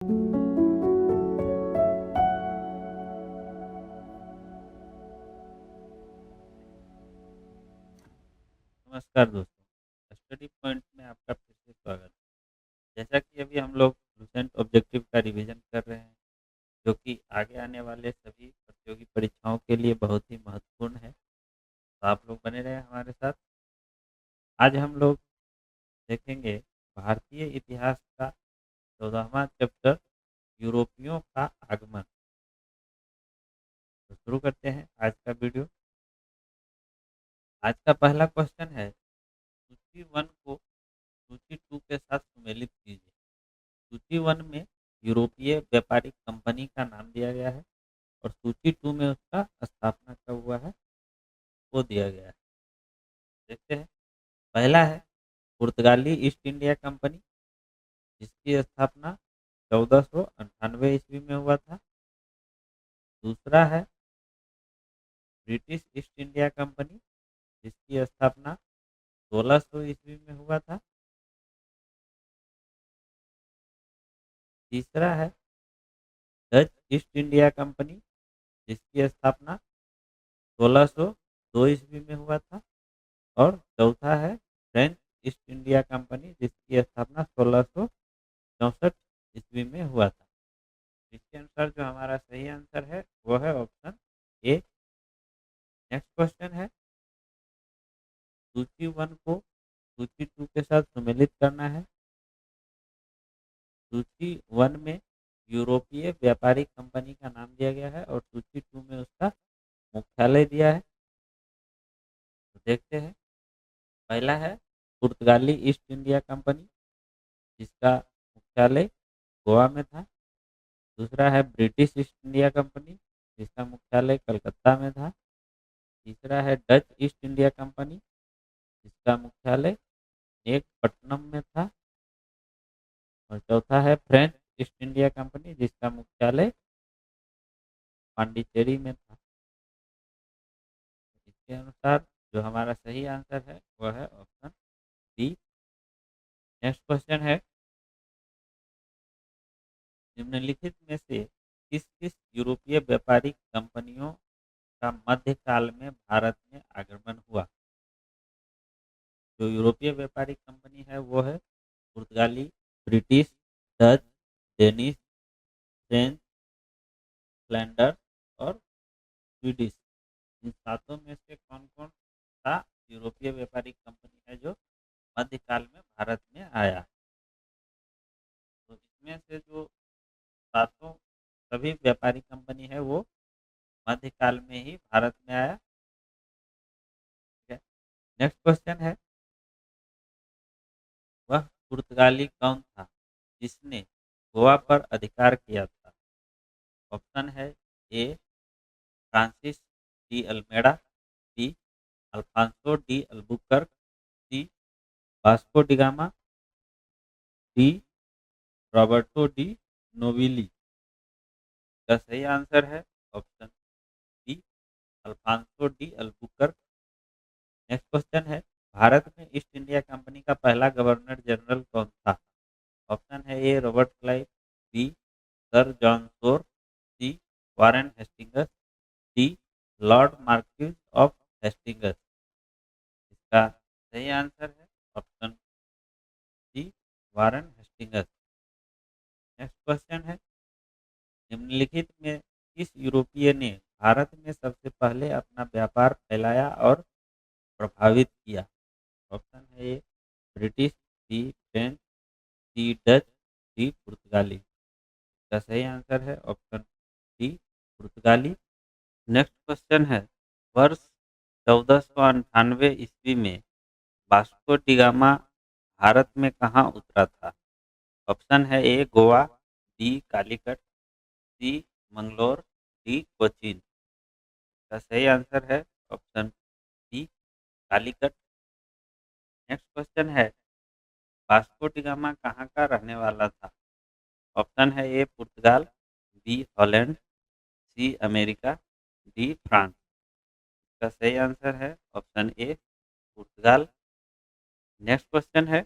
नमस्कार दोस्तों, study point में आपका फिर से स्वागत है। जैसा कि अभी हम लोग लुसेंट ऑब्जेक्टिव का रिवीजन कर रहे हैं, जो कि आगे आने वाले सभी प्रतियोगी परीक्षाओं के लिए बहुत ही महत्वपूर्ण है। तो आप लोग बने रहे हमारे साथ। आज हम लोग देखेंगे भारतीय इतिहास का 14वां चैप्टर, यूरोपियों का आगमन। तो शुरू करते हैं आज का वीडियो। आज का पहला क्वेश्चन है, सूची वन को सूची टू के साथ सुमेलित कीजिए। सूची वन में यूरोपीय व्यापारिक कंपनी का नाम दिया गया है और सूची टू में उसका स्थापना कब हुआ है वो दिया गया है। देखते हैं। पहला है पुर्तगाली ईस्ट इंडिया कंपनी, जिसकी स्थापना 1498 ईस्वी में हुआ था। दूसरा है ब्रिटिश ईस्ट इंडिया कंपनी, जिसकी स्थापना 1600 ईस्वी में हुआ था। तीसरा है डच ईस्ट इंडिया कंपनी, जिसकी स्थापना 1602 ईस्वी में हुआ था। और चौथा है फ्रेंच ईस्ट इंडिया कंपनी, जिसकी स्थापना 1664 ईस्वी में हुआ था। इसके अनुसार जो हमारा सही आंसर है वो है ऑप्शन ए। नेक्स्ट क्वेश्चन है, सूची वन को सूची टू के साथ सुमेलित करना है। सूची वन में यूरोपीय व्यापारिक कंपनी का नाम दिया गया है और सूची टू में उसका मुख्यालय दिया है। तो देखते हैं। पहला है पुर्तगाली ईस्ट इंडिया कंपनी, जिसका मुख्यालय गोवा में था। दूसरा है ब्रिटिश ईस्ट इंडिया कंपनी, जिसका मुख्यालय कलकत्ता में था। तीसरा है डच ईस्ट इंडिया कंपनी, जिसका मुख्यालय नेकपट्टनम में था। और चौथा है फ्रेंच ईस्ट इंडिया कंपनी, जिसका मुख्यालय पांडिचेरी में था। इसके अनुसार जो हमारा सही आंसर है वह है ऑप्शन डी। नेक्स्ट क्वेश्चन है, निम्नलिखित में से किस किस यूरोपीय व्यापारिक कंपनियों का मध्यकाल में भारत में आगमन हुआ। जो यूरोपीय व्यापारिक कंपनी है वो है पुर्तगाली, British, Dutch, Danish, French, Flanders और स्वीडिश। इन सातों में से कौन कौन सा यूरोपीय व्यापारिक कंपनी है जो मध्यकाल में भारत में आया। तो इसमें से जो सातों सभी व्यापारिक कंपनी है वो मध्यकाल में ही भारत में आया। ठीक है। नेक्स्ट क्वेश्चन है, वह पुर्तगाली कौन था जिसने गोवा पर अधिकार किया था। ऑप्शन है A Francis de Almeida, B Alfonso de Albuquerque, C Vasco da Gama, D Roberto de Nobili. का सही आंसर है option B Alfonso de Albuquerque. Next question है, भारत में ईस्ट इंडिया कंपनी का पहला गवर्नर जनरल कौन था। ऑप्शन है A Robert Clive, B sir John Shore, C Warren Hastings, D lord Marquess of Hastings. इसका सही आंसर है option C Warren Hastings. Next question है, निम्नलिखित में किस यूरोपीय ने भारत में सबसे पहले अपना व्यापार फैलाया और प्रभावित किया। ऑप्शन है ए ब्रिटिश, बी फ्रेंच, सी डच, डी पुर्तगाली। इसका सही आंसर है ऑप्शन डी पुर्तगाली। नेक्स्ट क्वेश्चन है, वर्ष 1498 ईस्वी में वास्को डी गामा भारत में कहाँ उतरा था। ऑप्शन है A Goa, B Calicut, C Mangalore, D Cochin. इसका सही आंसर है option D Calicut. Next question है, वास्को डी गामा कहाँ का रहने वाला था। ऑप्शन है A Portugal, B Holland, C America, D France. इसका सही आंसर है option A Portugal. Next question है,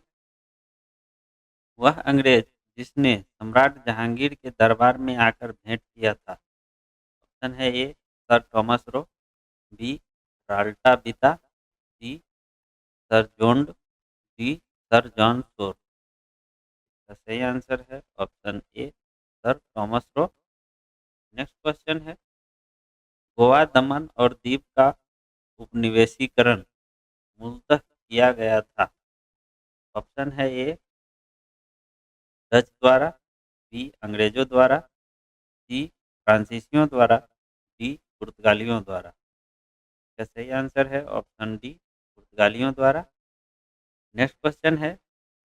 वह अंग्रेज जिसने सम्राट जहांगीर के दरबार में आकर भेंट किया था? ऑप्शन है A sir Thomas Roe, B राल्टा बिता, सी सर जोंड, डी सर जॉन शोर। का सही आंसर है option A sir Thomas Roe. Next question है, गोवा दमन और दीव का उपनिवेशीकरण मूलतः किया गया था? ऑप्शन है ए डच द्वारा, बी अंग्रेजों द्वारा, सी फ्रांसीसियों द्वारा, डी पुर्तगालियों द्वारा। इसका सही आंसर है ऑप्शन डी पुर्तगालियों द्वारा। नेक्स्ट क्वेश्चन है,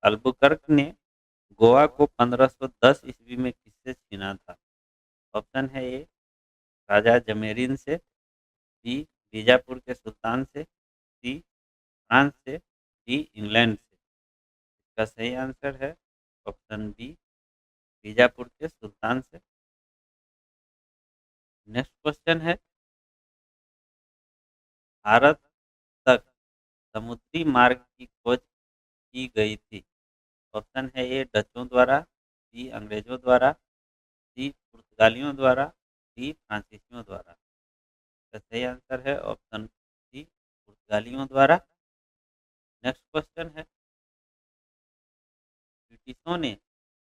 अल्बुकर्क ने गोवा को 1510 ईस्वी में किससे छीना था? ऑप्शन है ए राजा जमेरिन से, बी बीजापुर के सुल्तान से, सी फ्रांस से, डी इंग्लैंड से। इसका सही आंसर है ऑप्शन बी बीजापुर के सुल्तान से। नेक्स्ट क्वेश्चन है, भारत तक समुद्री मार्ग की खोज की गई थी? ऑप्शन है ए डचों द्वारा, बी अंग्रेजों द्वारा, सी पुर्तगालियों द्वारा, डी फ्रांसीसियों द्वारा। इसका सही आंसर है ऑप्शन सी पुर्तगालियों द्वारा। नेक्स्ट क्वेश्चन है, ब्रिटिशों ने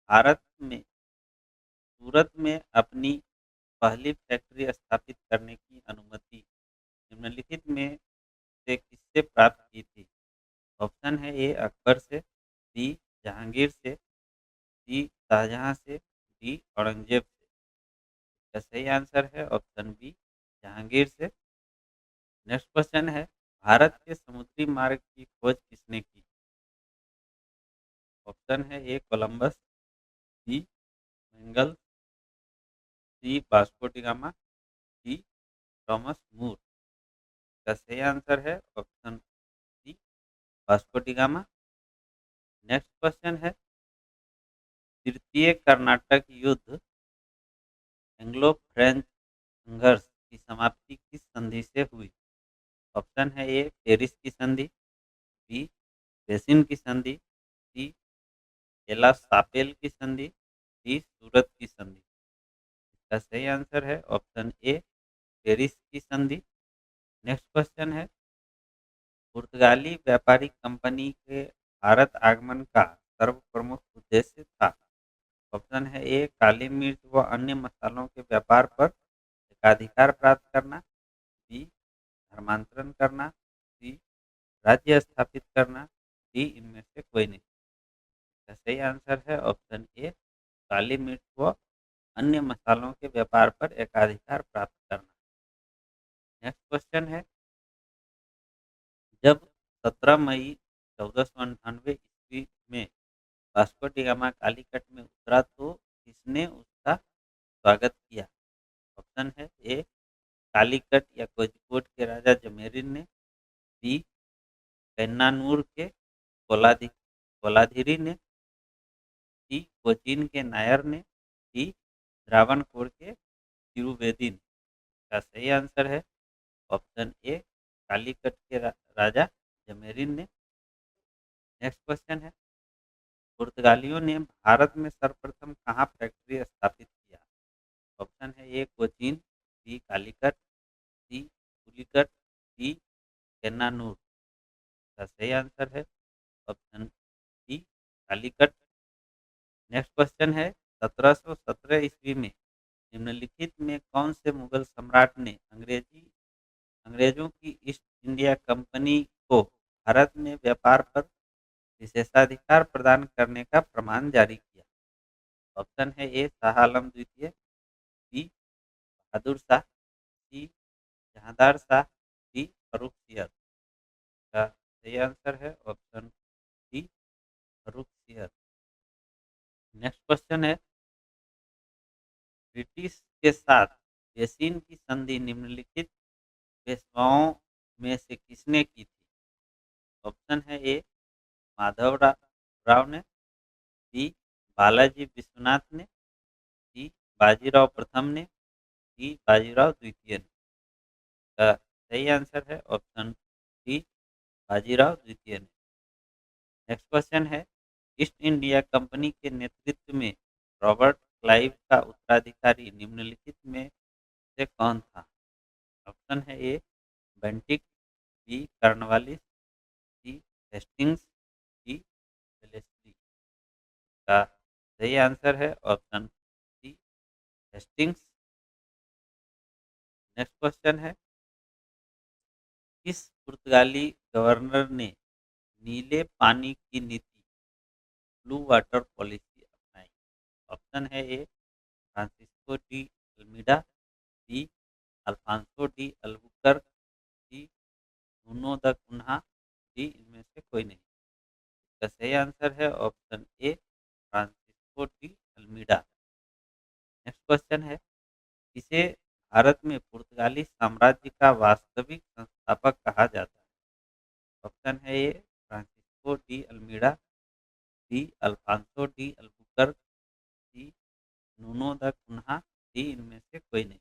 भारत में सूरत में अपनी पहली फैक्ट्री स्थापित करने की अनुमति निम्नलिखित में से किससे प्राप्त की थी? ऑप्शन है ए अकबर से, बी जहांगीर से, सी शाहजहां से, डी औरंगजेब से। इसका सही आंसर है ऑप्शन बी जहांगीर से। नेक्स्ट क्वेश्चन है, भारत के समुद्री मार्ग की खोज किसने की? ऑप्शन है A Columbus, B Magellan, C Vasco da Gama, D Thomas More. इसका सही आंसर है option C Vasco da Gama. Next question है, तृतीय कर्नाटक युद्ध एंग्लो फ्रेंच संघर्ष की समाप्ति किस संधि से हुई? ऑप्शन है ए पेरिस की संधि, बी बेसिन की संधि, सी एला सापेल की संधि, डी सूरत की संधि। इसका सही आंसर है ऑप्शन ए पेरिस की संधि। नेक्स्ट क्वेश्चन है, पुर्तगाली व्यापारिक कंपनी के भारत आगमन का सर्व प्रमुख उद्देश्य था? ऑप्शन है ए काली मिर्च व अन्य मसालों के व्यापार पर एकाधिकार प्राप्त करना, बी धर्मांतरण करना, सी राज्य स्थापित करना, डी इनमें से कोई नहीं। इसका सही आंसर है ऑप्शन ए काली मिर्च व अन्य मसालों के व्यापार पर एकाधिकार प्राप्त करना। नेक्स्ट क्वेश्चन है, जब 17 मई 1498 ईस्वी में वास्को डी गामा कालीकट में उतरा तो किसने उसका स्वागत किया? ऑप्शन है ए कालीकट या कोझिकोड के राजा जमेरिन ने, बी कन्नानूर के कोलाधिरी ने, सी कोचीन के नायर ने, डी त्रावणकोर के तिरुवेदी ने। का सही आंसर है ऑप्शन ए कालीकट के राजा जमेरिन ने। नेक्स्ट क्वेश्चन है, पुर्तगालियों ने भारत में सर्वप्रथम कहाँ फैक्ट्री स्थापित किया? ऑप्शन है ए कोचीन, बी कालीकट, सी पुलिकट, डी केन्नानूर। का सही आंसर है option D Calicut. Next question है, 1717 ईस्वी में निम्नलिखित में कौन से मुगल सम्राट ने अंग्रेजों की ईस्ट इंडिया कंपनी को भारत में व्यापार पर विशेषाधिकार प्रदान करने का फरमान जारी किया? ऑप्शन है ए शाह आलम द्वितीय, बी बहादुर शाह, सी जहांदार शाह, डी फर्रुखसियर। का सही आंसर है option D Farrukhsiyar. Next question है, ब्रिटिश के साथ बेसिन की संधि निम्नलिखित पेशवाओं में से किसने की थी? ऑप्शन है ए माधव राव ने, बी बालाजी विश्वनाथ ने, सी बाजीराव प्रथम ने, डी बाजीराव द्वितीय ने। का सही आंसर है ऑप्शन डी बाजीराव द्वितीय ने। नेक्स्ट क्वेश्चन है, ईस्ट इंडिया कंपनी के नेतृत्व में रॉबर्ट क्लाइव का उत्तराधिकारी निम्नलिखित में से कौन था? ऑप्शन है A Bentinck, B Cornwallis, C Hastings, D Wellesley. का सही आंसर है option C Hastings. Next question है, किस पुर्तगाली गवर्नर ने नीले पानी की नीति ब्लू वाटर पॉलिसी अपनाई? ऑप्शन है A Francisco de Almeida, B Alfonso de Albuquerque, C Nuno da Cunha, D इनमें से कोई नहीं। इसका सही आंसर है option A Francisco de Almeida. Next question है, इसे भारत में पुर्तगाली साम्राज्य का वास्तविक संस्थापक कहा जाता है? ऑप्शन है A Francisco de Almeida, B Alfonso de Albuquerque, C Nuno da Cunha, D इनमें से कोई नहीं।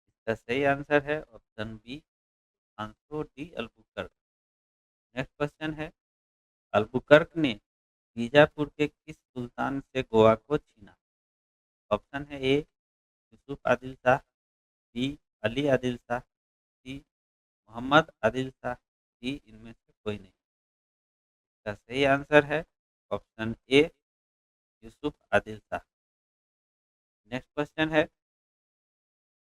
इसका सही आंसर है option B Alfonso de Albuquerque. Next question है, अल्बुकर्क ने बीजापुर के किस सुल्तान से गोवा को छीना? ऑप्शन है ए यूसुफ आदिल शाह, बी अली आदिल शाह, सी मोहम्मद आदिल शाह, डी इनमें से कोई नहीं। इसका सही आंसर है ऑप्शन ए यूसुफ आदिल शाह। नेक्स्ट क्वेश्चन है,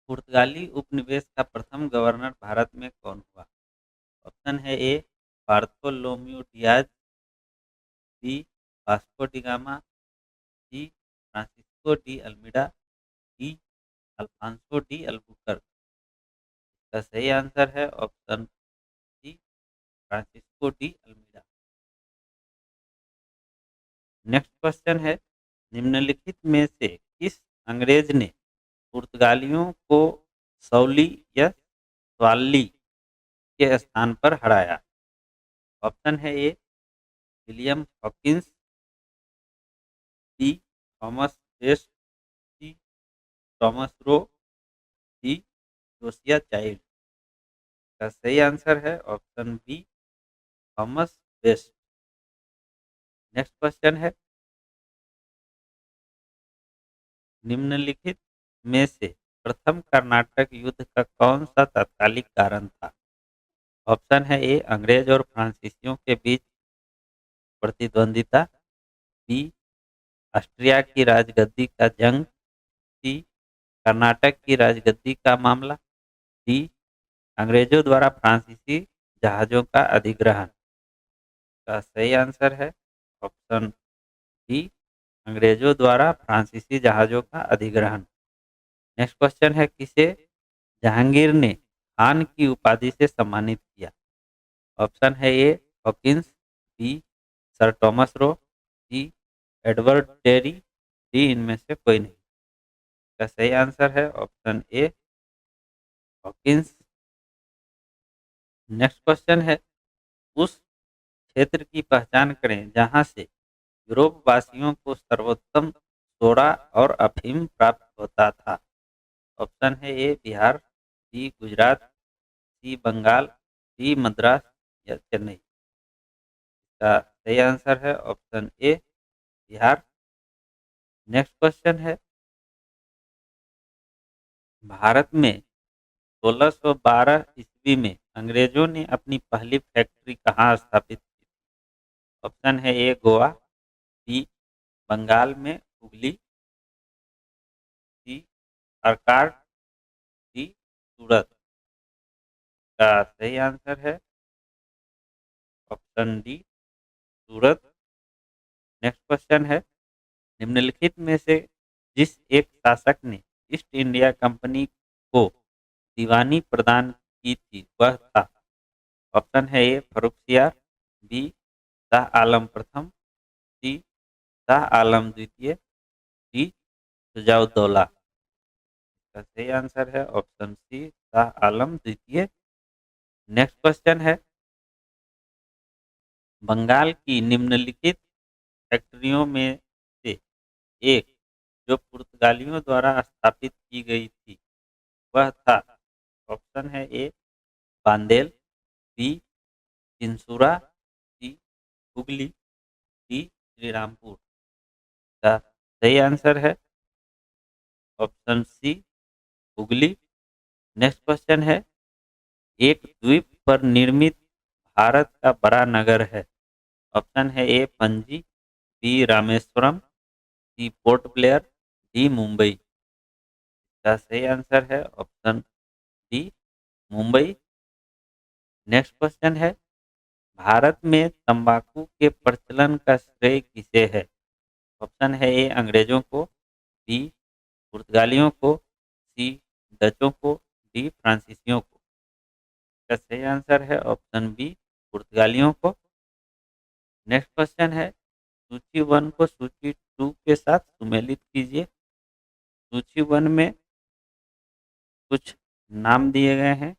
पुर्तगाली उपनिवेश का प्रथम गवर्नर भारत में कौन हुआ? ऑप्शन है A Bartholomew Dias, B Vasco da Gama, C Francisco de Almeida, D Alfonso de Albuquerque. इसका सही आंसर है option C Francisco de Almeida. Next question है, निम्नलिखित में से किस अंग्रेज ने पुर्तगालियों को सौली या स्वाली के स्थान पर हराया? ऑप्शन है A William Hawkins, B Thomas West, C Thomas Roe, D Josiah Child. का सही आंसर है option B Thomas West. Next question है, निम्नलिखित में से प्रथम कर्नाटक युद्ध का कौन सा तात्कालिक कारण था? ऑप्शन है ए अंग्रेज और फ्रांसीसियों के बीच प्रतिद्वंदिता, बी ऑस्ट्रिया की राजगद्दी का जंग, सी कर्नाटक की राजगद्दी का मामला, डी अंग्रेजों द्वारा फ्रांसीसी जहाजों का अधिग्रहण। का सही आंसर है ऑप्शन डी अंग्रेजों द्वारा फ्रांसीसी जहाजों का अधिग्रहण। नेक्स्ट क्वेश्चन है, किसे जहांगीर ने खान की उपाधि से सम्मानित किया? ऑप्शन है A Hawkins, B sir Thomas Roe, C Edward Terry, D इनमें से कोई नहीं। का सही आंसर है option A Hawkins. Next question है, उस क्षेत्र की पहचान करें जहां से यूरोप वासियों को सर्वोत्तम सोडा और अफीम प्राप्त होता था? ऑप्शन है ए बिहार, बी गुजरात, सी बंगाल, डी मद्रास या चेन्नई। का सही आंसर है ऑप्शन ए बिहार। नेक्स्ट क्वेश्चन है, भारत में 1612 ईस्वी में अंग्रेजों ने अपनी पहली फैक्ट्री कहाँ स्थापित की? ऑप्शन है ए गोवा, बी बंगाल में हुगली, सी आरकाट, डी सूरत। का सही आंसर है ऑप्शन डी सूरत। नेक्स्ट क्वेश्चन है, निम्नलिखित में से जिस एक शासक ने ईस्ट इंडिया कंपनी को दीवानी प्रदान की थी वह था? ऑप्शन है ए फर्रुखसियार, बी शाह आलम प्रथम, सी शाह आलम द्वितीय, डी शुजाउद्दौला। इसका सही आंसर है ऑप्शन सी शाह आलम द्वितीय। नेक्स्ट क्वेश्चन है, बंगाल की निम्नलिखित फैक्ट्रियों में से एक जो पुर्तगालियों द्वारा स्थापित की गई थी वह था? ऑप्शन है A Bandel, B Chinsurah, C Hooghly, D Shrirampur का सही आंसर है option C Hooghly. Next question है, एक द्वीप पर निर्मित भारत का बड़ा नगर है। ऑप्शन है ए पणजी, बी रामेश्वरम, सी पोर्ट ब्लेयर, डी मुंबई। इसका सही आंसर है option D Mumbai. Next question है, भारत में तंबाकू के प्रचलन का श्रेय किसे है। ऑप्शन है ए अंग्रेजों को, बी पुर्तगालियों को, सी डचों को, डी फ्रांसीसियों को। इसका सही आंसर है ऑप्शन बी पुर्तगालियों को। नेक्स्ट क्वेश्चन है, सूची 1 को सूची 2 के साथ सुमेलित कीजिए। सूची 1 में कुछ नाम दिए गए हैं,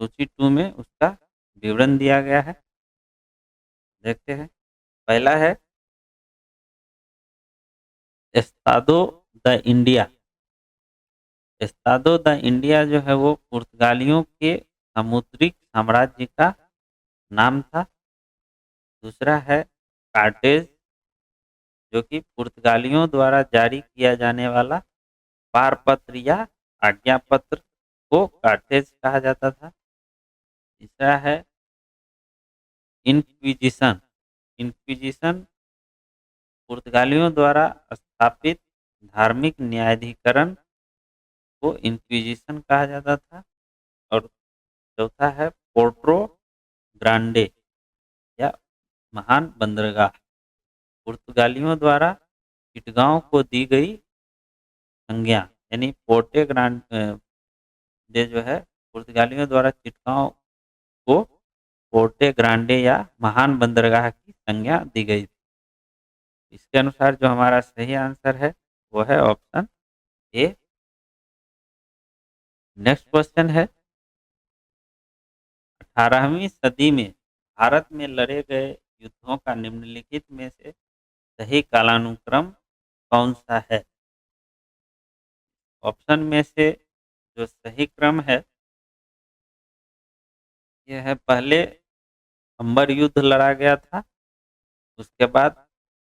सूची 2 में उसका विवरण दिया गया है। देखते हैं। पहला है Estado the India. Estado the India जो है वो पुर्तगालियों के सामुद्रिक साम्राज्य का नाम था। दूसरा है कार्टेज, जो कि पुर्तगालियों द्वारा जारी किया जाने वाला पारपत्र या आज्ञा पत्र को कार्टेज कहा जाता था। तीसरा है इंक्विजिशन। इंक्विजिशन पुर्तगालियों द्वारा स्थापित धार्मिक न्यायाधिकरण को इंक्विजिशन कहा जाता था। और चौथा है पोर्टो ग्रांडे या महान बंदरगाह। पुर्तगालियों द्वारा चिटगांव को दी गई संज्ञा, यानी पोर्टे ग्रांडे जो है पुर्तगालियों द्वारा चिटगांव को पोर्टे ग्रांडे या महान बंदरगाह की संज्ञा दी गई थी। इसके अनुसार जो हमारा सही आंसर है वो है ऑप्शन ए। नेक्स्ट क्वेश्चन है, 18वीं सदी में भारत में लड़े गए युद्धों का निम्नलिखित में से सही कालानुक्रम कौन सा है। ऑप्शन में से जो सही क्रम है यह है, पहले अंबर युद्ध लड़ा गया था, उसके बाद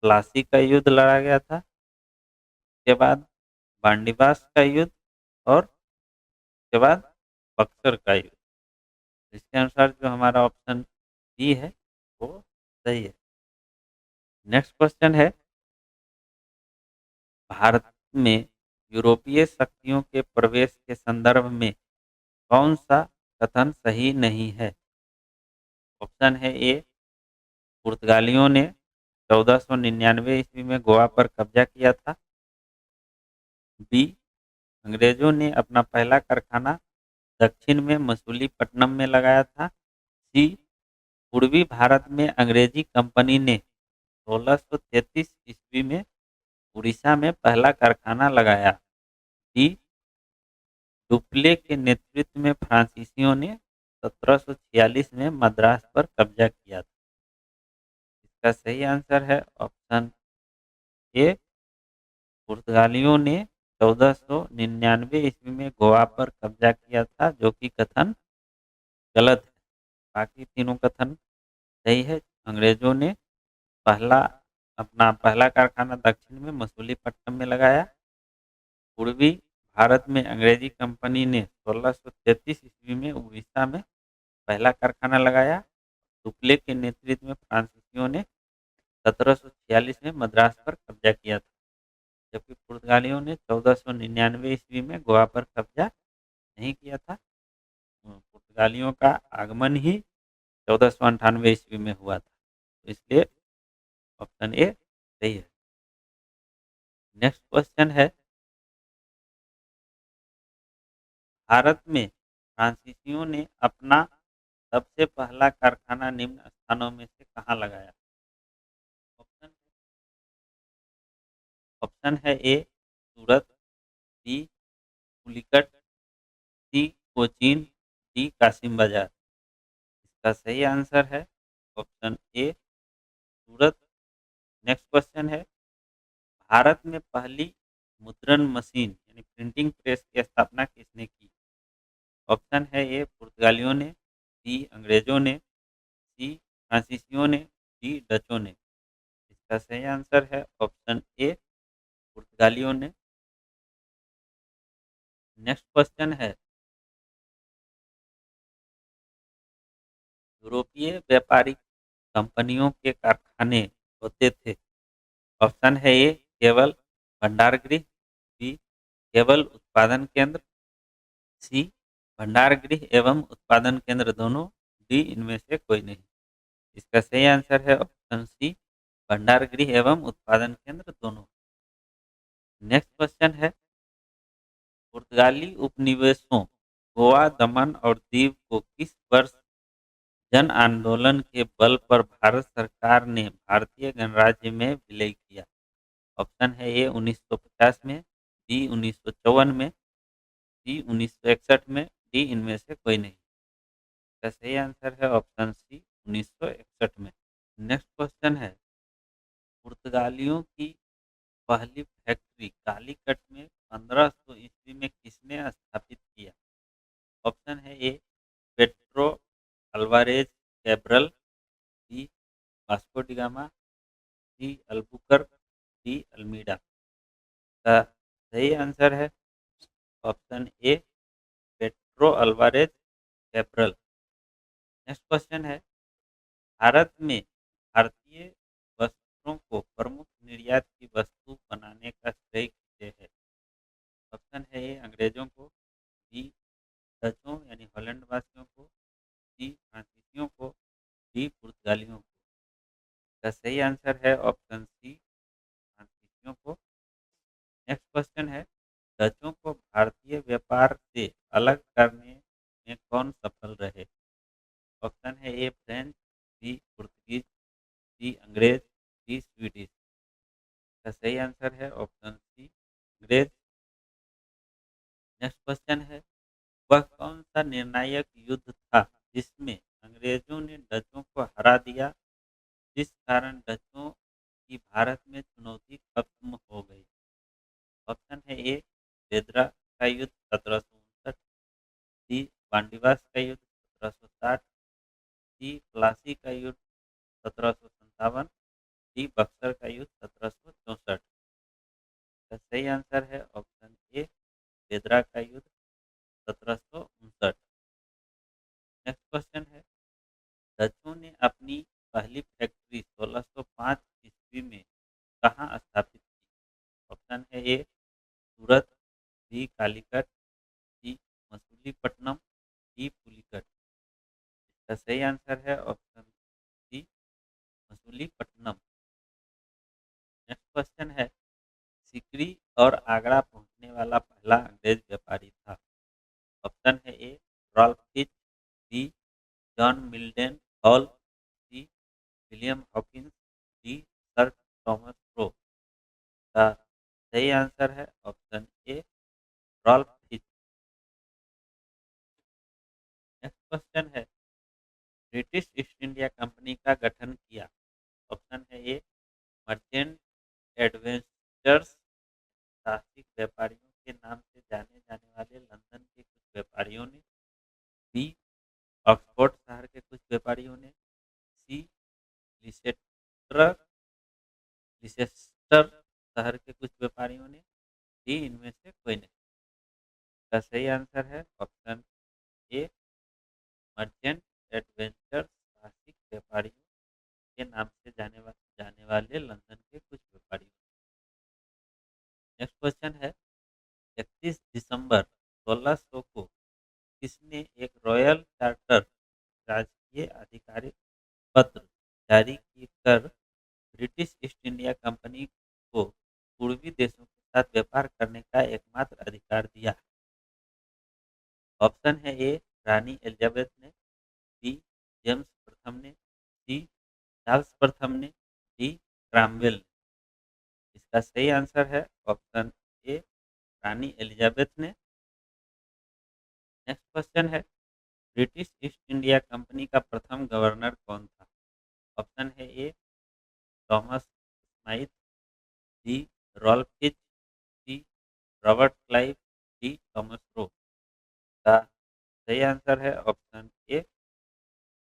प्लासी का युद्ध लड़ा गया था, उसके बाद बांडीबास का युद्ध और उसके बाद बक्सर का युद्ध। इसके अनुसार जो हमारा ऑप्शन बी है वो सही है। नेक्स्ट क्वेश्चन है, भारत में यूरोपीय शक्तियों के प्रवेश के संदर्भ में कौन सा कथन सही नहीं है। ऑप्शन है ए पुर्तगालियों ने 1499 ईस्वी में गोवा पर कब्जा किया था, बी अंग्रेजों ने अपना पहला कारखाना दक्षिण में मसूलीपट्टनम में लगाया था, सी पूर्वी भारत में अंग्रेजी कंपनी ने 1633 ईस्वी में उड़ीसा में पहला कारखाना लगाया, डी डुप्ले के नेतृत्व में फ्रांसीसियों ने 1746 में मद्रास पर कब्जा किया था। इसका सही आंसर है ऑप्शन ए पुर्तगालियों ने 1499 ईस्वी में गोवा पर कब्जा किया था, जो कि कथन गलत है। बाकी तीनों कथन सही है। अंग्रेजों ने पहला अपना पहला कारखाना दक्षिण में मसूलीपट्टनम में लगाया, पूर्वी भारत में अंग्रेजी कंपनी ने 1633 ईस्वी में उड़ीसा में पहला कारखाना लगाया, दुप्ले के नेतृत्व में फ्रांसीसियों ने 1746 में मद्रास पर कब्जा किया था, जबकि पुर्तगालियों ने 1499 ईस्वी में गोवा पर कब्जा नहीं किया था। पुर्तगालियों का आगमन ही 1498 ईस्वी में हुआ था, तो इसलिए ऑप्शन ए सही है। नेक्स्ट क्वेश्चन है, भारत में फ्रांसीसियों ने अपना सबसे पहला कारखाना निम्न स्थानों में से कहाँ लगाया। ऑप्शन ऑप्शन है A Surat, B Pulicat, C Cochin, D Qasim बाजार। इसका सही आंसर है ऑप्शन ए सूरत। नेक्स्ट क्वेश्चन है, भारत में पहली मुद्रण मशीन यानी प्रिंटिंग प्रेस की स्थापना किसने की। ऑप्शन है ए पुर्तगालियों ने, बी अंग्रेजों ने, सी फ्रांसीसियों ने, डी डचों ने। इसका सही आंसर है ऑप्शन ए, पुर्तगालियों ने। नेक्स्ट क्वेश्चन है, यूरोपीय व्यापारिक कंपनियों के कारखाने होते थे। ऑप्शन है ए, केवल भंडार गृह, बी, केवल उत्पादन केंद्र, सी, भंडार गृह एवं उत्पादन केंद्र दोनों, डी, इनमें से कोई नहीं। इसका सही आंसर है ऑप्शन सी, भंडार गृह एवं उत्पादन केंद्र दोनों। नेक्स्ट क्वेश्चन है, पुर्तगाली उपनिवेशों गोवा, दमन और दीव को किस वर्ष जन आंदोलन के बल पर भारत सरकार ने भारतीय गणराज्य में विलय किया? ऑप्शन है ए, 1950 में, बी, 1954 में, सी, 1961 में, डी, इनमें से कोई नहीं। इसका सही आंसर है ऑप्शन सी, 1961 में। नेक्स्ट क्वेश्चन है, पुर्तगालियों की पहली फैक्ट्री कालीकट में 1500 ईस्वी में किसने स्थापित किया? ऑप्शन है A, Pedro Alvares Cabral, B, Vasco da Gama, C, Albuquerque, D, Almeida. का सही आंसर है option A, Pedro Alvares Cabral. Next question है, भारत में भारतीय वस्त्रों को प्रमुख निर्यात की वस्तु बनाने का श्रेय किसे है? ऑप्शन है ए, अंग्रेजों को, बी, डचों यानी हॉलैंड वासियों को, सी, फ्रांसीसियों को, डी, पुर्तगालियों को। इसका सही आंसर है ऑप्शन सी, फ्रांसीसियों को। नेक्स्ट क्वेश्चन है, डचों को भारतीय व्यापार से अलग करने में कौन सफल रहे? ऑप्शन है ए, फ्रेंच, बी, पुर्तगीज, सी, अंग्रेज, डी, स्वीडिश। इसका सही आंसर है ऑप्शन सी, अंग्रेज। नेक्स्ट क्वेश्चन है, वह कौन सा निर्णायक युद्ध था जिसमें अंग्रेजों ने डचों को हरा दिया, जिस कारण डचों की भारत में चुनौती खत्म हो गई? ऑप्शन है ए, बेदरा का युद्ध 1759, सी, वांडीवास का युद्ध 1760, सी, प्लासी का युद्ध 1757, डी, बक्सर का युद्ध 1764। का सही आंसर है ऑप्शन ए, बेदरा का युद्ध 1759। नेक्स्ट क्वेश्चन है, डचों ने अपनी पहली फैक्ट्री 1605 ईस्वी में कहाँ स्थापित की? ऑप्शन है A, Surat, B, Calicut, C, Masulipatnam, D, Pulicat. इसका सही आंसर है option C, Masulipatnam. Next question है, सिकरी और आगरा पहुंचने वाला पहला अंग्रेज व्यापारी था। ऑप्शन है A, Ralph Fitch, B, John Mildenhall, C, William Hawkins, D, sir Thomas Roe. का सही आंसर है option A, Ralph Fitch. Next question है, ब्रिटिश ईस्ट इंडिया कंपनी का गठन किया। ऑप्शन है ए, मर्चेंट एडवेंचर्स, साहसिक व्यापारियों के नाम से जाने जाने वाले लंदन के कुछ व्यापारियों ने, बी, ऑक्सफोर्ड शहर के कुछ व्यापारियों ने, सी, लिसेस्टर लिसेस्टर शहर के कुछ व्यापारियों ने, डी, इनमें से कोई नहीं। का सही आंसर है ऑप्शन ए, मर्चेंट एडवेंचर्स, साहसिक व्यापारियों के नाम से जाने वाले लंदन के कुछ व्यापारियों। नेक्स्ट क्वेश्चन है, 31 दिसंबर 1600 को किसने एक रॉयल चार्टर राजकीय आधिकारिक पत्र जारी कर ब्रिटिश ईस्ट इंडिया कंपनी को पूर्वी देशों के साथ व्यापार करने का एकमात्र अधिकार दिया? ऑप्शन है ए, रानी एलिजाबेथ ने, बी, जेम्स प्रथम ने, सी, चार्ल्स प्रथम ने, डी, क्रामवेल ने। इसका सही आंसर है ऑप्शन ए, रानी एलिजाबेथ ने। नेक्स्ट क्वेश्चन है, ब्रिटिश ईस्ट इंडिया कंपनी का प्रथम गवर्नर कौन था? ऑप्शन है A, Thomas Smythe, B, Ralph Fitch, C, Robert Clive, D, Thomas Roe. का सही आंसर है option A,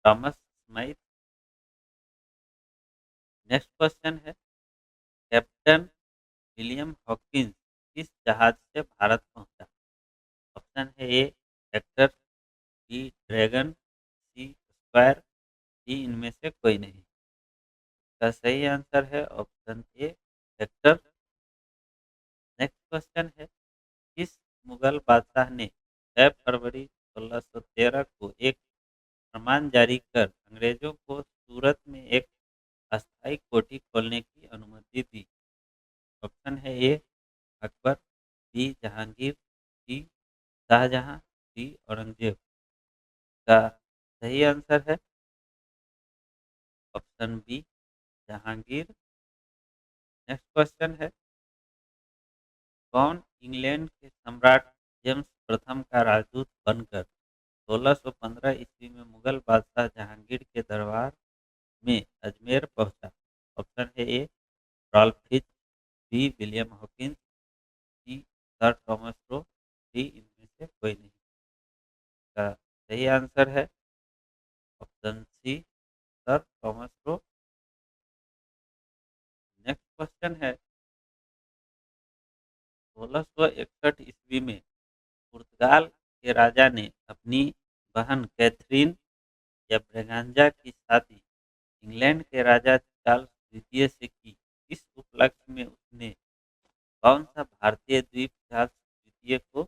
Thomas Smythe. Next question है, कैप्टन विलियम हॉकिंस किस जहाज से भारत पहुंचा? ऑप्शन है A Hector, B Dragon, C Square, D इनमें से कोई नहीं। इसका सही आंसर है ऑप्शन ए हेक्टर। नेक्स्ट क्वेश्चन है, किस मुगल बादशाह ने 6 फरवरी 1613 को एक फरमान जारी कर अंग्रेजों को सूरत में एक अस्थायी कोठी खोलने की अनुमति दी? ऑप्शन है A Akbar, B Jahangir, C Shahjahan, D Aurangzeb. का सही आंसर है option B Jahangir. Next question है, कौन इंग्लैंड के सम्राट जेम्स प्रथम का राजदूत बनकर 1615 ईस्वी में मुगल बादशाह जहांगीर के दरबार में अजमेर पहुंचा? ऑप्शन है A Ralph Fitch, B William Hawkins, C sir Thomas Roe, D इनमें से कोई नहीं। का सही आंसर है option C sir Thomas Roe. Next question है, 1661 ईस्वी में पुर्तगाल के राजा ने अपनी बहन कैथरीन या ब्रगांजा की शादी इंग्लैंड के राजा चार्ल्स द्वितीय से की। इस उपलक्ष्य में उसने कौन सा भारतीय द्वीप चार्ल्स द्वितीय को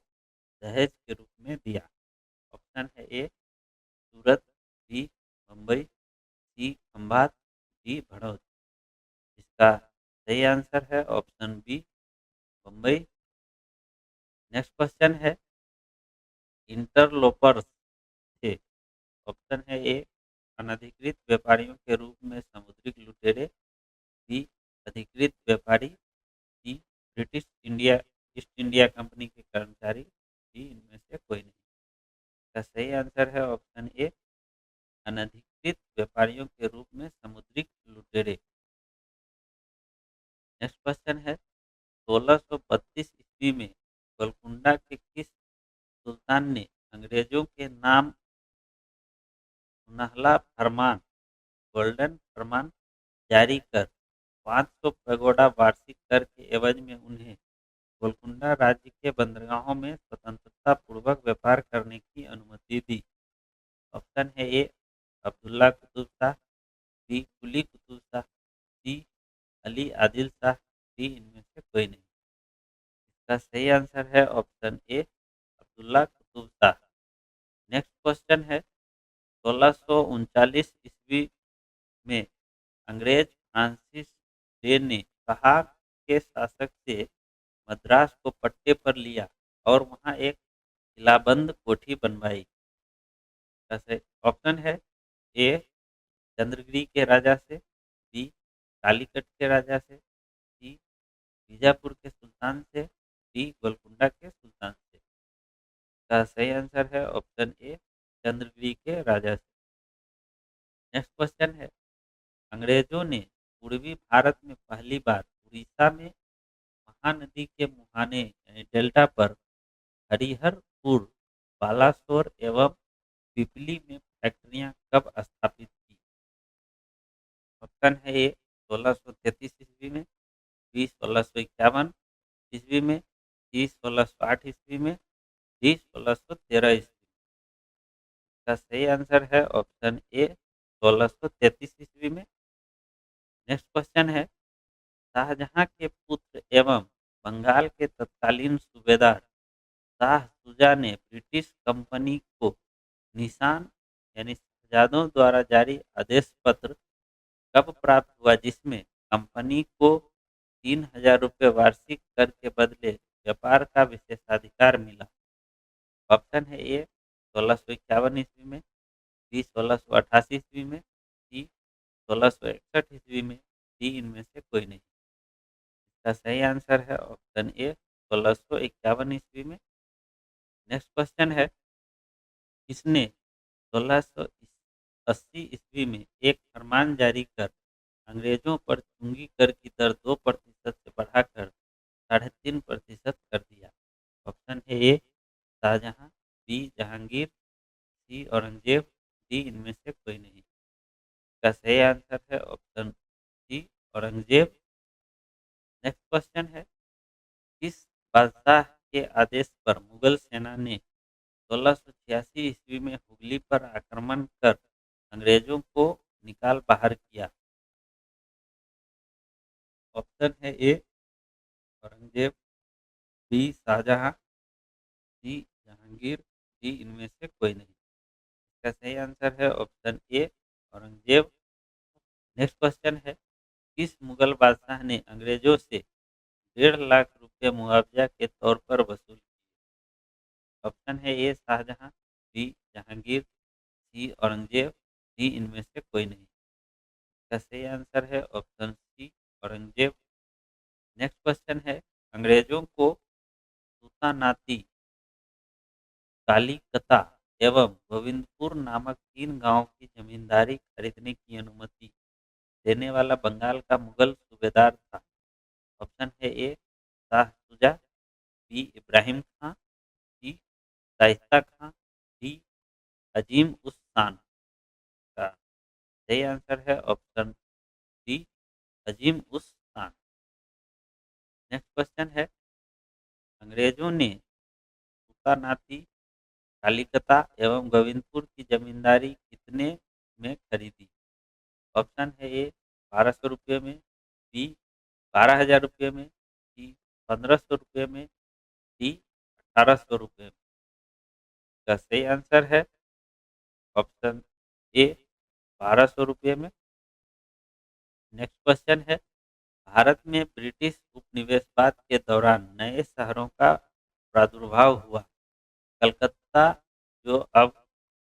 दहेज के रूप में दिया? ऑप्शन है A Surat, B Mumbai, C Khambhat, D भड़ौत। इसका सही आंसर है option B Mumbai. Next question है, इंटरलोपर्स थे। ऑप्शन है ए अनधिकृत व्यापारियों के रूप में समुद्री लुटेरे, बी अधिकृत व्यापारी, C British India East India company के कर्मचारी, डी इनमें से कोई नहीं। इसका सही आंसर है ऑप्शन ए अनधिकृत व्यापारियों के रूप में समुद्री लुटेरे। नेक्स्ट क्वेश्चन है, 1632 ईस्वी में गोलकुंडा के किस सुल्तान ने अंग्रेजों के नाम सुनहला फरमान गोल्डन फरमान जारी कर 500 पैगोडा वार्षिक कर के एवज में उन्हें गोलकुंडा राज्य के बंदरगाहों में स्वतंत्रता पूर्वक व्यापार करने की अनुमति दी? ऑप्शन है ए अब्दुल्ला कुतुब शाह, बी कुली कुतुब शाह, सी अली आदिल शाह, डी इनमें से कोई नहीं। इसका सही आंसर है ऑप्शन ए अब्दुल्ला कुतुब शाह। नेक्स्ट क्वेश्चन है, 1639 ईस्वी में अंग्रेज फ्रांसिस डे ने कहा के शासक से मद्रास को पट्टे पर लिया और वहां एक किलाबंद कोठी बनवाई? जैसे ऑप्शन है ए चंद्रगिरी के राजा से, बी कालीकट के राजा से, सी बीजापुर के सुल्तान से, डी गोलकुंडा के सुल्तान से। का सही आंसर है ऑप्शन ए चंद्रगिरी के राजा से। नेक्स्ट क्वेश्चन है, अंग्रेजों ने पूर्वी भारत में पहली बार उड़ीसा में महानदी के मुहाने यानी डेल्टा पर हरिहरपुर, बालासोर एवं पिपली में फैक्ट्रियां कब स्थापित की? ऑप्शन है ए 1633 ईस्वी में, बी 1651 ईस्वी में, सी 1608 ईस्वी में, डी 1613 ईस्वी में। इसका सही आंसर है ऑप्शन ए 1633 ईस्वी में। नेक्स्ट क्वेश्चन है, शाहजहां के पुत्र एवं बंगाल के तत्कालीन सूबेदार शाह शुजा ने ब्रिटिश कंपनी को निशान यानी शहजादों द्वारा जारी आदेश पत्र कब प्राप्त हुआ जिसमें कंपनी को 3000 रुपये वार्षिक कर के बदले व्यापार का विशेषाधिकार मिला? ऑप्शन है ए 1651 ईस्वी में, बी 1688 ईस्वी में, सी 1661 ईस्वी में, डी इनमें से कोई नहीं। इसका सही आंसर है ऑप्शन ए 1651 ईस्वी में। नेक्स्ट क्वेश्चन है, किसने 1680 ईस्वी में एक फरमान जारी कर अंग्रेजों पर चुंगी कर की दर 2% से बढ़ाकर 3.5% कर दिया? ऑप्शन है A Shahjahan, B Jahangir, C Aurangzeb, D इनमें से कोई नहीं। इसका सही आंसर है option C Aurangzeb. Next question है, किस बादशाह के आदेश पर मुगल सेना ने 1686 ईस्वी में हुगली पर आक्रमण कर अंग्रेजों को निकाल बाहर किया? ऑप्शन है A Aurangzeb, B Shahjahan, C Jahangir, D इनमें से कोई नहीं। इसका सही आंसर है ऑप्शन ए औरंगजेब। नेक्स्ट क्वेश्चन है, किस मुगल बादशाह ने अंग्रेजों से 1.5 लाख रुपए मुआवजा के तौर पर वसूल किए? ऑप्शन है A Shahjahan, B Jahangir, C Aurangzeb, D इनमें से कोई नहीं। इसका सही आंसर है option C Aurangzeb. Next question है, अंग्रेजों को सुल्तानाती, कालीकता एवं गोविंदपुर नामक 3 गांवों की जमींदारी खरीदने की अनुमति देने वाला बंगाल का मुगल सूबेदार था? ऑप्शन है ए शाह सुजा, बी इब्राहिम खां, सी शाइस्ता खां, डी अजीम उस शान। का सही आंसर है ऑप्शन डी अजीम उस शान। नेक्स्ट क्वेश्चन है, अंग्रेजों ने सुल्तानाती, कालीकता एवं गोविंदपुर की जमींदारी कितने में खरीदी? ऑप्शन है ए 1200 रुपये में, बी 12,000 रुपये में, सी 1500 रुपये में, डी 1800 रुपये में। इसका सही आंसर है ऑप्शन ए 1200 रुपये में। नेक्स्ट क्वेश्चन है, भारत में ब्रिटिश उपनिवेशवाद के दौरान नए शहरों का प्रादुर्भाव हुआ। कलकत्ता, जो अब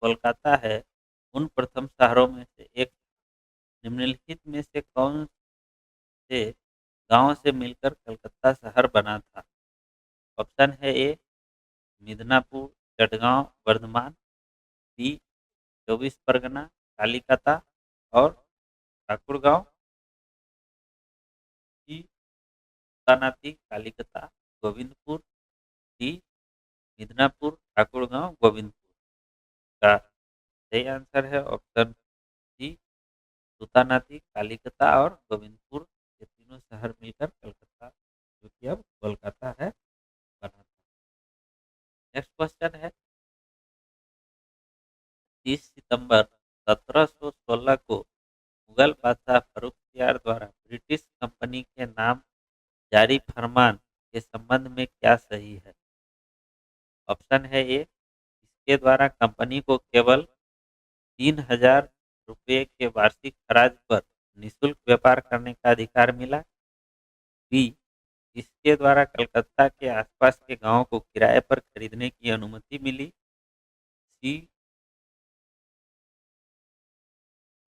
कोलकाता है, उन प्रथम शहरों में से एक। निम्नलिखित में से कौन से गांव से मिलकर कलकत्ता शहर बना था? ऑप्शन है ए मिदनापुर, चटगांव, वर्धमान, बी 24 परगना, कालीकता और ठाकुरगांव, सी तानाती, कालीकता, गोविंदपुर, डी मिदनापुर, ठाकुरगांव, गोविंदपुर। का सही आंसर है ऑप्शन सी सुल्तानाती, कालीकता और गोविंदपुर। ये तीनों शहर मिलकर कलकत्ता, जो कि अब कोलकाता है, बना था। नेक्स्ट क्वेश्चन है, 30 सितंबर 1716 को मुगल बादशाह फर्रुखसियार द्वारा ब्रिटिश कंपनी के नाम जारी फरमान के संबंध में क्या सही है? ऑप्शन है ए इसके द्वारा कंपनी को केवल 3,000 रुपये के वार्षिक खराज पर निःशुल्क व्यापार करने का अधिकार मिला, बी इसके द्वारा कलकत्ता के आसपास के गांवों को किराए पर खरीदने की अनुमति मिली, सी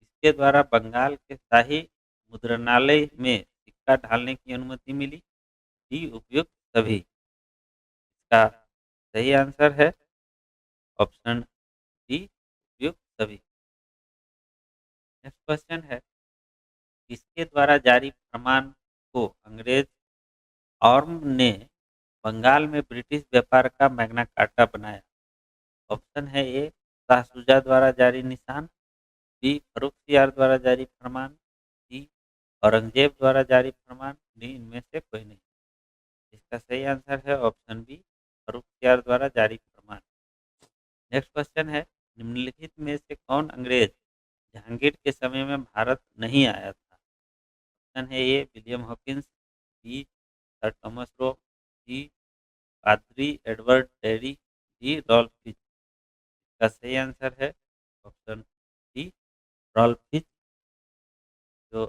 इसके द्वारा बंगाल के शाही मुद्रणालय में सिक्का ढालने की अनुमति मिली, डी उपयुक्त सभी। इसका सही आंसर है ऑप्शन डी उपयुक्त सभी। नेक्स्ट क्वेश्चन है, किसके द्वारा जारी फरमान को अंग्रेज ऑर्म ने बंगाल में ब्रिटिश व्यापार का मैग्ना कार्टा बनाया? ऑप्शन है ए शाह शुजा द्वारा जारी निशान, बी फर्रुखसियार द्वारा जारी फरमान, सी औरंगजेब द्वारा जारी फरमान, डी इनमें से कोई नहीं। इसका सही आंसर है ऑप्शन बी फर्रुखसियार द्वारा जारी फरमान। नेक्स्ट क्वेश्चन है, निम्नलिखित में से कौन अंग्रेज जहांगीर के समय में भारत नहीं आया था? ऑप्शन है A William Hawkins, B sir Thomas Roe, C पादरी Edward Terry, D Ralph Fitch. का सही आंसर है ऑप्शन डी रॉल्फ फिच, जो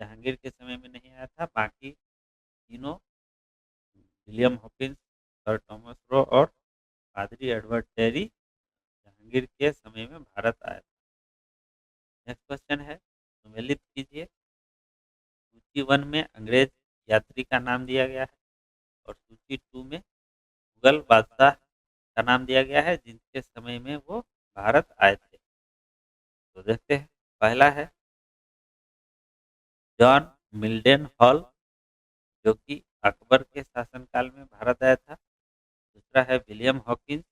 जहांगीर के समय में नहीं आया था। बाकी तीनों विलियम हॉकिंस, सर थॉमस रो और पादरी एडवर्ड टेरी जहांगीर के समय में भारत आया था। नेक्स्ट क्वेश्चन है, सम्मिलित कीजिए। सूची 1 में अंग्रेज यात्री का नाम दिया गया है और सूची 2 में मुगल बादशाह का नाम दिया गया है जिनके समय में वो भारत आए थे। तो देखते हैं, पहला है जॉन मिल्डन हॉल, जो कि अकबर के शासनकाल में भारत आया था। दूसरा है विलियम हॉकिंस,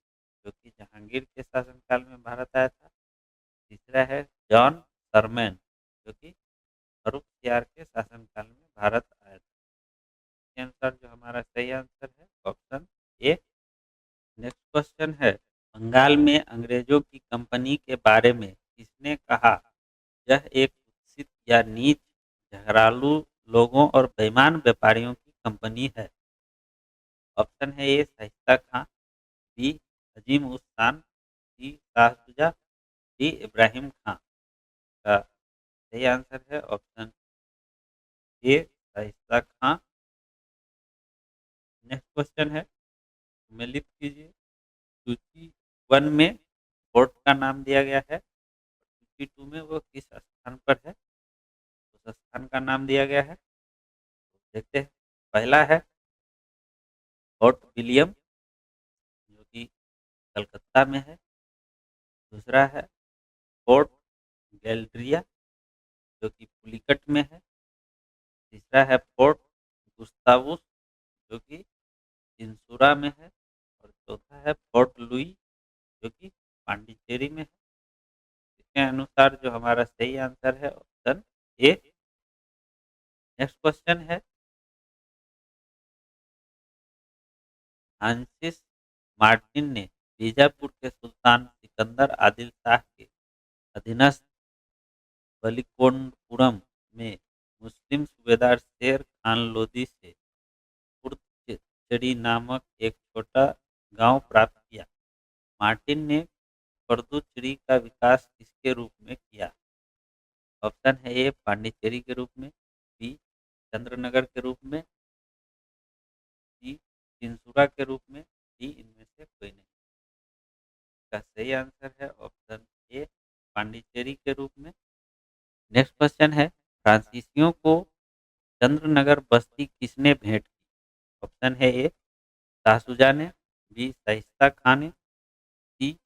जो कि जहांगीर के शासनकाल में भारत आया था। तीसरा है जॉन सरमैन, जो कि फर्रुखसियार के शासनकाल में भारत आया था। इसके अनुसार जो हमारा सही आंसर है ऑप्शन ए। नेक्स्ट क्वेश्चन है, बंगाल में अंग्रेजों की कंपनी के बारे में किसने कहा, यह एक कुत्सित या नीच, झगड़ालू लोगों और बेईमान व्यापारियों की कंपनी है। ऑप्शन है ए शाइस्ता खां, बी अजीम उस खान, सी शाह शुजा, डी इब्राहिम खां। का सही आंसर है ऑप्शन ए शाइस्ता खां। नेक्स्ट क्वेश्चन है, सम्मिलित कीजिए। सूची 1 में फोर्ट का नाम दिया गया है, सूची 2 में वो किस स्थान पर है, उस स्थान का नाम दिया गया है। देखते हैं। पहला है फोर्ट विलियम, जो कि कलकत्ता में है। दूसरा है फोर्ट गैलड्रिया, जो कि पुलिकट में है। तीसरा है फोर्ट गुस्तावुस, जो कि चिंसुरा में है। और चौथा है फोर्ट लुई, जो कि पांडिचेरी में है। इसके अनुसार जो हमारा सही आंसर है ऑप्शन ए। नेक्स्ट क्वेश्चन है, फ्रांसिस मार्टिन ने बीजापुर के सुल्तान सिकंदर आदिल शाह के अधीनस्थ बलिकोनपुरम में मुस्लिम सूबेदार शेर खान लोदी से पुर्तचेरी नामक एक छोटा गांव प्राप्त किया। मार्टिन ने पुडुचेरी का विकास किसके रूप में किया। ऑप्शन है ए पांडिचेरी के रूप में, बी चंद्रनगर के रूप में, सी चिंसुरा के रूप में, डी इनमें से कोई नहीं। इसका सही आंसर है ऑप्शन ए पांडिचेरी के रूप में। नेक्स्ट क्वेश्चन है, फ्रांसीसियों को चंद्रनगर बस्ती किसने भेंट की। ऑप्शन है ए शाहसुजा ने, बी शाइस्ता खान ने, सी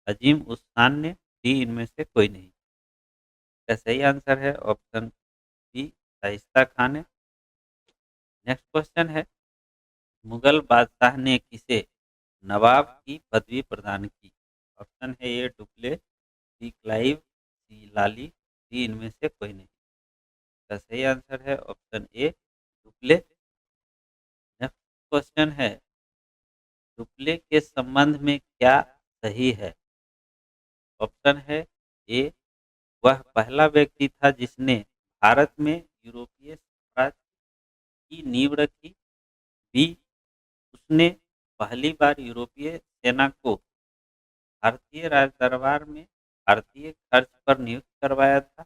अजीम उस खान ने, डी इनमें से कोई नहीं। इसका सही आंसर है ऑप्शन बी शाइस्ता खान ने। नेक्स्ट क्वेश्चन है, मुगल बादशाह ने किसे नवाब की पदवी प्रदान की। ऑप्शन है A Dupleix, B Clive, C Lally, D इनमें से कोई नहीं। इसका सही आंसर है option A Dupleix. Next question है, डुप्ले के संबंध में क्या सही है। ऑप्शन है ए वह पहला व्यक्ति था जिसने भारत में यूरोपीय स्वराज की नींव रखी, बी उसने पहली बार यूरोपीय सेना को भारतीय राजदरबार में भारतीय खर्च पर नियुक्त करवाया था,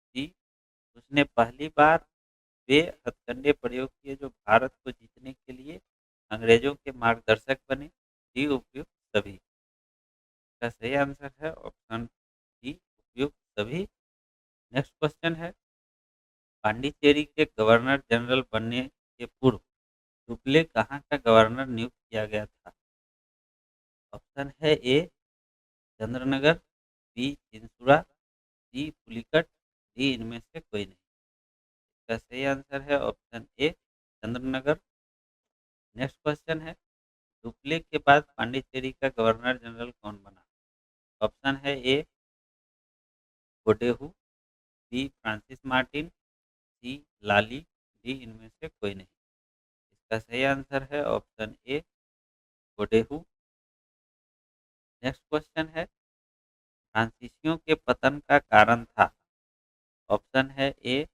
सी उसने पहली बार वे हथकंडे प्रयोग किए जो भारत को जीतने के लिए अंग्रेजों के मार्गदर्शक बने, डी उपयुक्त सभी। इसका सही आंसर है ऑप्शन डी उपयुक्त सभी। नेक्स्ट क्वेश्चन है, पांडिचेरी के गवर्नर जनरल बनने के पूर्व डुप्ले कहाँ का गवर्नर नियुक्त किया गया था। ऑप्शन है A Chandernagore, B Chinsurah, C Pulicat, D इनमें से कोई नहीं। इसका सही आंसर है option A Chandernagore. Next question है, डुप्ले के बाद पांडिचेरी का गवर्नर जनरल कौन बना। ऑप्शन है ए कोडेहू, बी फ्रांसिस मार्टिन, सी लाली, डी इनमें से कोई नहीं। इसका सही आंसर है ऑप्शन ए कोडेहू। नेक्स्ट क्वेश्चन है, फ्रांसीसियों के पतन का कारण था। ऑप्शन है ए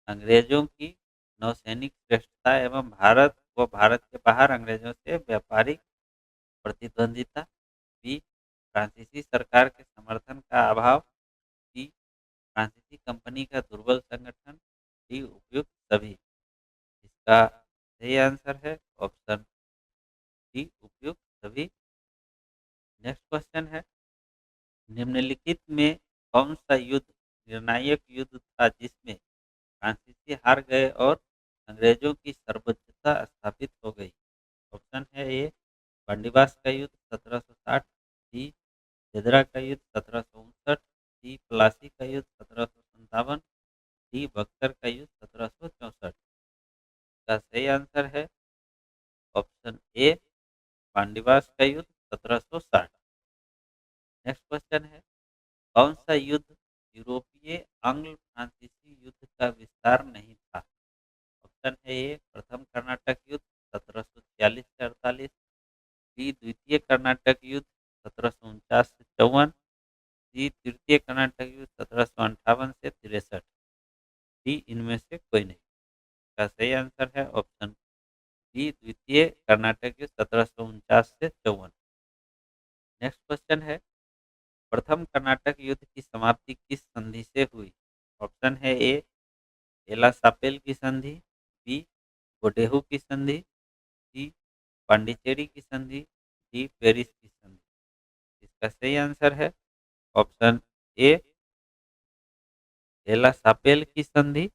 अंग्रेजों की नौसैनिक श्रेष्ठता एवं भारत व भारत के बाहर अंग्रेजों से व्यापारिक प्रतिद्वंदिता, बी फ्रांसीसी सरकार के समर्थन का अभाव, सी फ्रांसीसी कंपनी का दुर्बल संगठन, डी उपयुक्त सभी। इसका सही आंसर है ऑप्शन डी उपयुक्त सभी। नेक्स्ट क्वेश्चन है, निम्नलिखित में कौन सा युद्ध निर्णायक युद्ध था जिसमें फ्रांसीसी हार गए और अंग्रेजों की सर्वोच्चता स्थापित हो गई। ऑप्शन है ए बंदीबास का युद्ध 1760, बी बेदरा का युद्ध 1759, सी प्लासी का युद्ध 1757, डी बक्सर का युद्ध 1764। का सही आंसर है ऑप्शन ए पांडिवास का युद्ध 1760। नेक्स्ट क्वेश्चन है, कौन सा युद्ध यूरोपीय आंग्ल फ्रांसीसी युद्ध का विस्तार नहीं था? ऑप्शन है ए प्रथम कर्नाटक युद्ध 1746 से 48, बी द्वितीय कर्नाटक युद्ध 1749 से 54, सी तृतीय कर्नाटक युद्ध 1758 से 63, डी इनमें से कोई नहीं। इसका सही आंसर है ऑप्शन बी द्वितीय कर्नाटक युद्ध 1749 से 54। नेक्स्ट क्वेश्चन है, प्रथम कर्नाटक युद्ध की समाप्ति किस संधि से हुई? ऑप्शन है ए एलासापेल की संधि, बी गोडेहू की संधि, सी पांडिचेरी की संधि, डी पेरिस की संधि। इसका सही आंसर है ऑप्शन ए एलासापेल की संधि।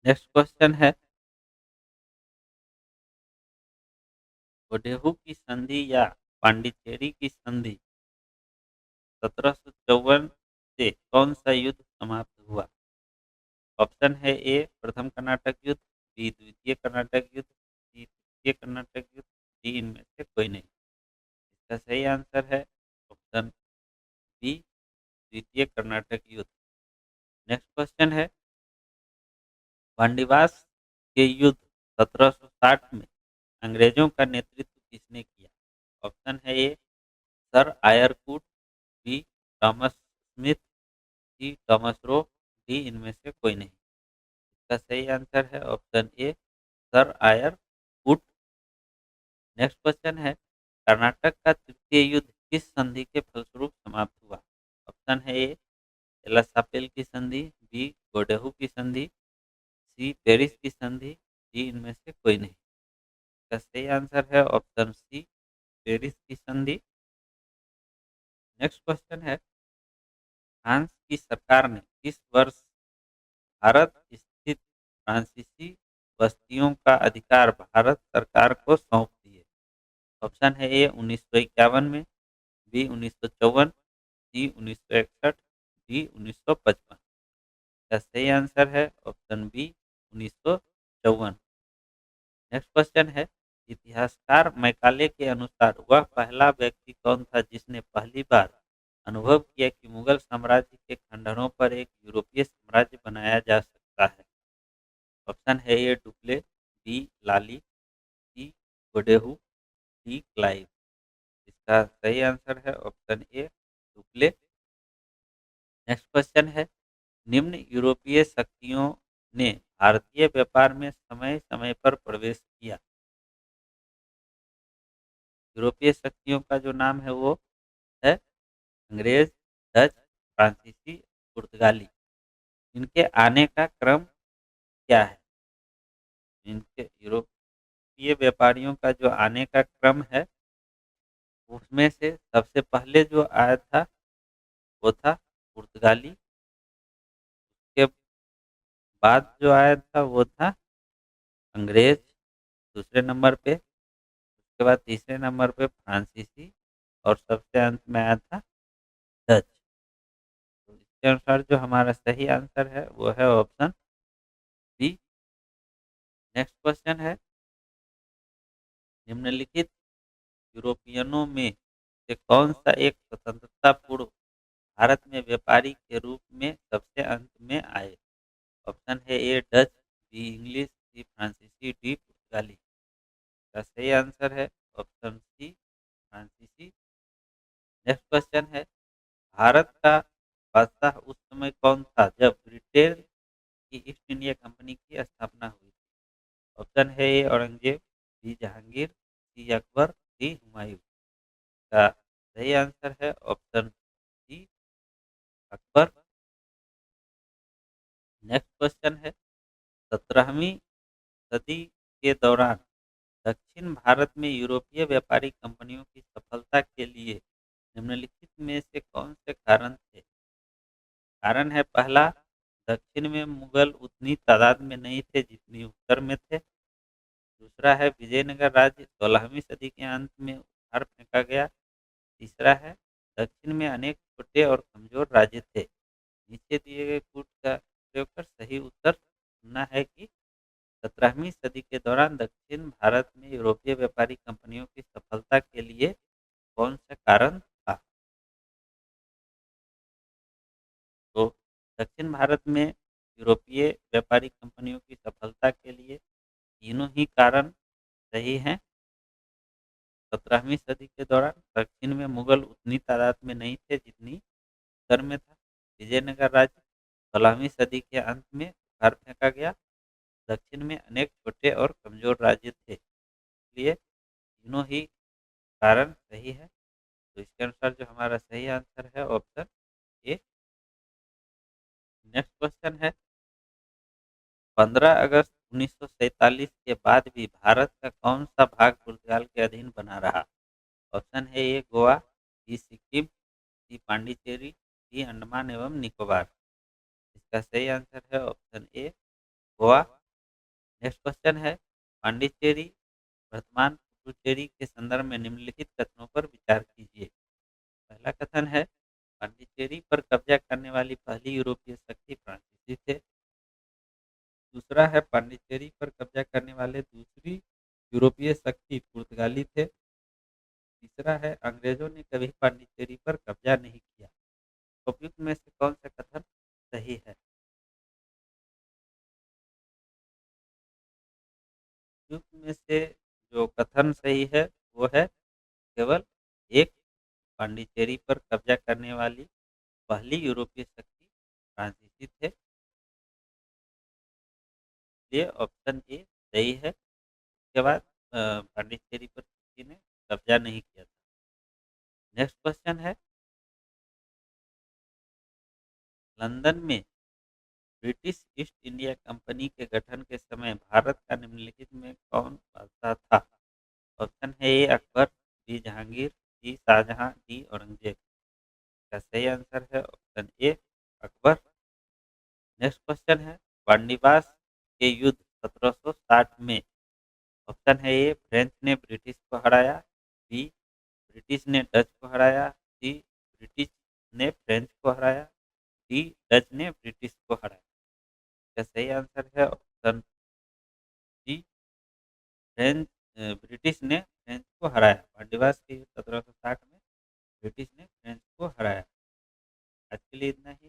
नेक्स्ट क्वेश्चन है, गोडेहू की संधि या पांडिचेरी की संधि 1754 से कौन सा युद्ध समाप्त हुआ? ऑप्शन है ए प्रथम कर्नाटक युद्ध, बी द्वितीय कर्नाटक युद्ध, सी तृतीय कर्नाटक युद्ध, डी इनमें से कोई नहीं। इसका सही आंसर है ऑप्शन बी द्वितीय कर्नाटक युद्ध। नेक्स्ट क्वेश्चन है, वांडीवास के युद्ध 1760 में अंग्रेजों का नेतृत्व किसने किया? ऑप्शन है A sir Eyre Coote, B Thomas Smith, C Thomas Roe, D इनमें से कोई नहीं। इसका सही आंसर है option A sir Eyre Coote. Next question है, कर्नाटक का तृतीय युद्ध किस संधि के फलस्वरूप समाप्त हुआ? ऑप्शन है ए एलासापेल की संधि, बी गोडेहू की संधि, सी पेरिस की संधि, डी इनमें से कोई नहीं। इसका सही आंसर है ऑप्शन सी पेरिस की संधि। नेक्स्ट क्वेश्चन है, फ्रांस की सरकार ने किस वर्ष भारत स्थित फ्रांसीसी बस्तियों का अधिकार भारत सरकार को सौंप दिए? ऑप्शन है ए 1951 में, बी 1954, सी 1961, डी 1955। इसका सही आंसर है ऑप्शन बी 1954। नेक्स्ट क्वेश्चन है, इतिहासकार मैकाले के अनुसार वह पहला व्यक्ति कौन था जिसने पहली बार अनुभव किया कि मुगल साम्राज्य के खंडहरों पर एक यूरोपीय साम्राज्य बनाया जा सकता है? ऑप्शन है A Dupleix, B Lally, C Godeheu, D Clive. इसका सही आंसर है option A Dupleix. Next question है, निम्न यूरोपीय शक्तियों ने भारतीय व्यापार में समय समय पर प्रवेश किया? यूरोपीय शक्तियों का जो नाम है वो है अंग्रेज, डच, फ्रांसीसी, पुर्तगाली। इनके आने का क्रम क्या है? इनके यूरोपीय व्यापारियों का जो आने का क्रम है, उसमें से सबसे पहले जो आया था वो था पुर्तगाली, के बाद जो आया था वो था अंग्रेज दूसरे नंबर पे, उसके बाद तीसरे नंबर पे फ्रांसीसी, और सबसे अंत में आया था डच। तो इसके अनुसार जो हमारा सही आंसर है वो है ऑप्शन बी। नेक्स्ट क्वेश्चन है, निम्नलिखित यूरोपियनों में से कौन सा एक स्वतंत्रता पूर्व भारत में व्यापारी के रूप में सबसे अंत में आए? ऑप्शन है ए डच, बी इंग्लिश, सी फ्रांसीसी, डी पुर्तगाली। का सही आंसर है ऑप्शन सी फ्रांसीसी। नेक्स्ट क्वेश्चन है, भारत का बादशाह उस समय कौन था जब ब्रिटेन की ईस्ट इंडिया कंपनी की स्थापना हुई? ऑप्शन है A Aurangzeb, B Jahangir, C Akbar, D Humayun. का सही आंसर है option C Akbar. Next question है, 17वीं सदी के दौरान दक्षिण भारत में यूरोपीय व्यापारी कंपनियों की सफलता के लिए निम्नलिखित में से कौन से कारण थे? कारण है पहला, दक्षिण में मुगल उतनी तादाद में नहीं थे जितनी उत्तर में थे। दूसरा है विजयनगर राज्य 16वीं सदी के अंत में उखाड़ फेंका गया। तीसरा है दक्षिण में अनेक छोटे और कमजोर राज्य थे। नीचे दिए गए कूट का प्रयोग कर सही उत्तर चुनना है कि 17वीं सदी के दौरान दक्षिण भारत में यूरोपीय व्यापारी कंपनियों की सफलता के लिए कौन सा कारण था? तो दक्षिण भारत में यूरोपीय व्यापारी कंपनियों की सफलता के लिए तीनों ही कारण सही हैं। 17वीं सदी के दौरान दक्षिण में मुगल उतनी तादाद में नहीं थे जितनी उत्तर में था। विजयनगर राज्य 16वीं सदी के अंत में उखाड़ फेंका गया। दक्षिण में अनेक छोटे और कमजोर राज्य थे, इसलिए तीनों ही कारण सही है। तो इसके अनुसार जो हमारा सही आंसर है ऑप्शन ए। नेक्स्ट क्वेश्चन है, 15 अगस्त 1947 के बाद भी भारत का कौन सा भाग पुर्तगाल के अधीन बना रहा? ऑप्शन है A Goa, B Sikkim, C Pondicherry, D Andaman एवं निकोबार। इसका सही आंसर है ऑप्शन ए गोवा। नेक्स्ट क्वेश्चन है, पांडिचेरी वर्तमान पुडुचेरी के संदर्भ में निम्नलिखित कथनों पर विचार कीजिए। पहला कथन है, पांडिचेरी पर कब्जा करने वाली पहली यूरोपीय शक्ति फ्रांसीसी थे। दूसरा है, पांडिचेरी पर कब्जा करने वाले दूसरी यूरोपीय शक्ति पुर्तगाली थे। तीसरा है, अंग्रेजों ने कभी पांडिचेरी पर कब्जा नहीं किया। उपयुक्त में से कौन सा कथन सही है? उपयुक्त में से जो कथन सही है वो है केवल एक, पांडिचेरी पर कब्जा करने वाली पहली यूरोपीय शक्ति फ्रांसीसी थे। ये ऑप्शन ए सही है। उसके बाद पांडिचेरी पर किसी ने कब्जा नहीं किया था। नेक्स्ट क्वेश्चन है, लंदन में ब्रिटिश ईस्ट इंडिया कंपनी के गठन के समय भारत का निम्नलिखित में कौन बादशाह था? ऑप्शन है A Akbar, B Jahangir, C Shahjahan, D Aurangzeb. का सही आंसर है ऑप्शन ए अकबर। नेक्स्ट क्वेश्चन है, वानडीवास के युद्ध 1760 में ऑप्शन है ए फ्रेंच ने ब्रिटिश को हराया, बी ब्रिटिश ने डच को हराया, सी ब्रिटिश ने फ्रेंच को हराया, डी डच ने ब्रिटिश को हराया। इसका सही आंसर है ऑप्शन डी फ्रेंच। ब्रिटिश ने फ्रेंच को हराया। वानडीवास के युद्ध 1760 में ब्रिटिश ने फ्रेंच को हराया। आज के लिए इतना ही।